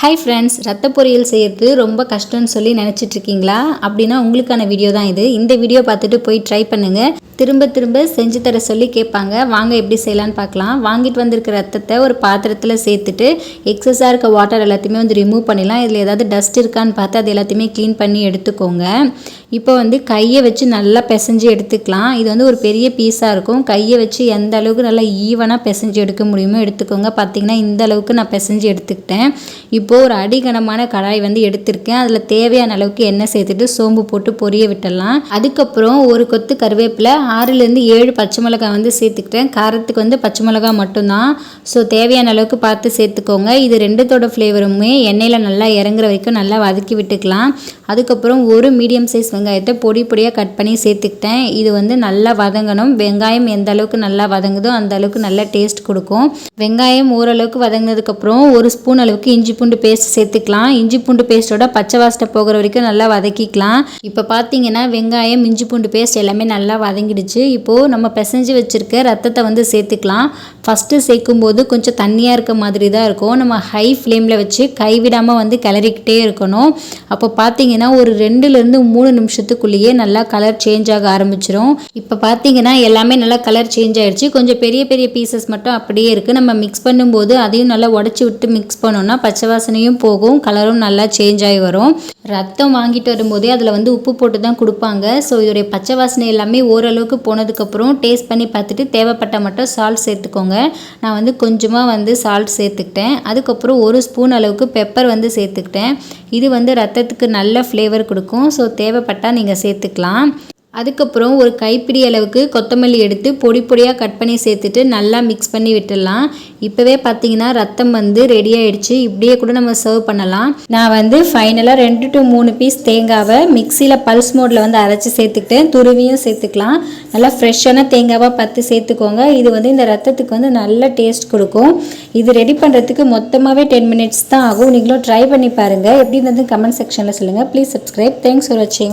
Hi friends, ரத்த பொரியல் செய்கிறது ரொம்ப கஷ்டம்னு சொல்லி நினச்சிட்டு இருக்கீங்களா? அப்படின்னா உங்களுக்கான வீடியோ தான் இது. இந்த வீடியோ பார்த்துட்டு போய் ட்ரை பண்ணுங்கள். திரும்ப திரும்ப செஞ்சு தர சொல்லி கேட்பாங்க. வாங்க எப்படி செய்யலான்னு பார்க்கலாம். வாங்கிட்டு வந்திருக்க ரத்தத்தை ஒரு பாத்திரத்தில் சேர்த்துட்டு எக்ஸஸாக இருக்க வாட்டர் எல்லாத்தையுமே ரிமூவ் பண்ணிடலாம். இதில் ஏதாவது டஸ்ட் இருக்கான்னு பார்த்து அது எல்லாத்தையுமே க்ளீன் பண்ணி எடுத்துக்கோங்க. இப்போ கையை வச்சு நல்லா பிசைஞ்சு எடுத்துக்கலாம். இது ஒரு பெரிய பீஸாக இருக்கும். கையை வச்சு எந்த அளவுக்கு நல்லா ஈவனாக பிசைஞ்சு எடுக்க முடியுமோ எடுத்துக்கோங்க. பார்த்திங்கன்னா இந்த அளவுக்கு நான் பிசைஞ்சு எடுத்துக்கிட்டேன். இப்போது ஒரு அடிகனமான கடாய் எடுத்திருக்கேன். அதில் தேவையான அளவுக்கு எண்ணெய் சேர்த்துட்டு சோம்பு போட்டு பொரிய விட்டுடலாம். அதுக்கப்புறம் ஒரு கொத்து கருவேப்பிலை, 6லேருந்து 7 பச்சை மிளகாய் சேர்த்துக்கிட்டேன். காரத்துக்கு பச்சை மிளகாய் மட்டும்தான். ஸோ தேவையான அளவுக்கு பார்த்து சேர்த்துக்கோங்க. இது ரெண்டுத்தோட ஃப்ளேவருமே எண்ணெயில் நல்லா இறங்குற வரைக்கும் நல்லா வதக்கி விட்டுக்கலாம். அதுக்கப்புறம் ஒரு மீடியம் சைஸ் வெங்காயத்தை பொடி பொடியாக கட் பண்ணி சேர்த்துக்கிட்டேன். இது நல்லா வதங்கணும். வெங்காயம் எந்த அளவுக்கு நல்லா வதங்குதோ அந்த அளவுக்கு நல்லா டேஸ்ட் கொடுக்கும். வெங்காயம் ஓரளவுக்கு வதங்கினதுக்கப்புறம் 1 ஸ்பூன் அளவுக்கு இஞ்சி பூண்டு பேஸ்ட் சேர்த்துக்கலாம். இஞ்சி பூண்டு பேஸ்ட்டோட பச்சை வாசனை போகிற வரைக்கும் நல்லா வதக்கிக்கலாம். இப்போ பார்த்தீங்கன்னா வெங்காயம், இஞ்சி பூண்டு பேஸ்ட் எல்லாமே நல்லா வதங்கிடுச்சு. இப்போது நம்ம பிசைஞ்சு வச்சுருக்க ரத்தத்தை சேர்த்துக்கலாம். ஃபஸ்ட்டு சேர்க்கும்போது கொஞ்சம் தண்ணியாக இருக்க மாதிரி தான் இருக்கும். நம்ம ஹை ஃப்ளேமில் வச்சு கைவிடாமல் கிளறிக்கிட்டே இருக்கணும். அப்போ பார்த்தீங்கன்னா ஒரு 2லேருந்து 3 நிமிஷத்துக்குள்ளேயே நல்லா கலர் சேஞ்ச் ஆக ஆரம்பிச்சிடும். இப்போ பார்த்தீங்கன்னா எல்லாமே நல்லா கலர் சேஞ்ச் ஆகிடுச்சு. கொஞ்சம் பெரிய பெரிய பீசஸ் மட்டும் அப்படியே இருக்குது. நம்ம மிக்ஸ் பண்ணும்போது அதையும் நல்லா உடச்சி விட்டு மிக்ஸ் பண்ணோன்னா பச்சை வாசனையும் போகும், கலரும் நல்லா சேஞ்ச் ஆகி வரும். ரத்தம் வாங்கிட்டு வரும்போதே அதில் உப்பு போட்டு தான் கொடுப்பாங்க. ஸோ இதோடைய பச்சை வாசனை எல்லாமே ஓரளவுக்கு போனதுக்கப்புறம் டேஸ்ட் பண்ணி பார்த்துட்டு தேவைப்பட்ட மட்டும் சால்ட் சேர்த்துக்கோங்க. நான் கொஞ்சமாக சால்ட் சேர்த்துக்கிட்டேன். அதுக்கப்புறம் 1 ஸ்பூன் அளவுக்கு பெப்பர் சேர்த்துக்கிட்டேன். இது ரத்தத்துக்கு நல்ல ஃப்ளேவர் கொடுக்கும். ஸோ தேவைப்பட்டால் நீங்கள் சேர்த்துக்கலாம். அதுக்கப்புறம் ஒரு கைப்பிடி அளவுக்கு கொத்தமல்லி எடுத்து பொடி பொடியாக கட் பண்ணி சேர்த்துட்டு நல்லா மிக்ஸ் பண்ணி விட்டுடலாம். இப்போவே பார்த்தீங்கன்னா ரத்தம் ரெடி ஆகிடுச்சு. இப்படியே கூட நம்ம சர்வ் பண்ணலாம். நான் ஃபைனலாக 2 to 3 பீஸ் தேங்காவை மிக்சியில் பல்ஸ் மோடில் அரைச்சி சேர்த்துக்கிட்டேன். துருவியும் சேர்த்துக்கலாம். நல்லா ஃப்ரெஷ்ஷான தேங்காவாக பார்த்து சேர்த்துக்கோங்க. இது இந்த ரத்தத்துக்கு நல்ல டேஸ்ட் கொடுக்கும். இது ரெடி பண்ணுறதுக்கு மொத்தமாகவே 10 minutes தான் ஆகும். நீங்களும் ட்ரை பண்ணி பாருங்கள். எப்படி கமெண்ட் செக்ஷனில் சொல்லுங்கள். Please subscribe. தேங்க்ஸ் ஃபார் வாட்சிங்.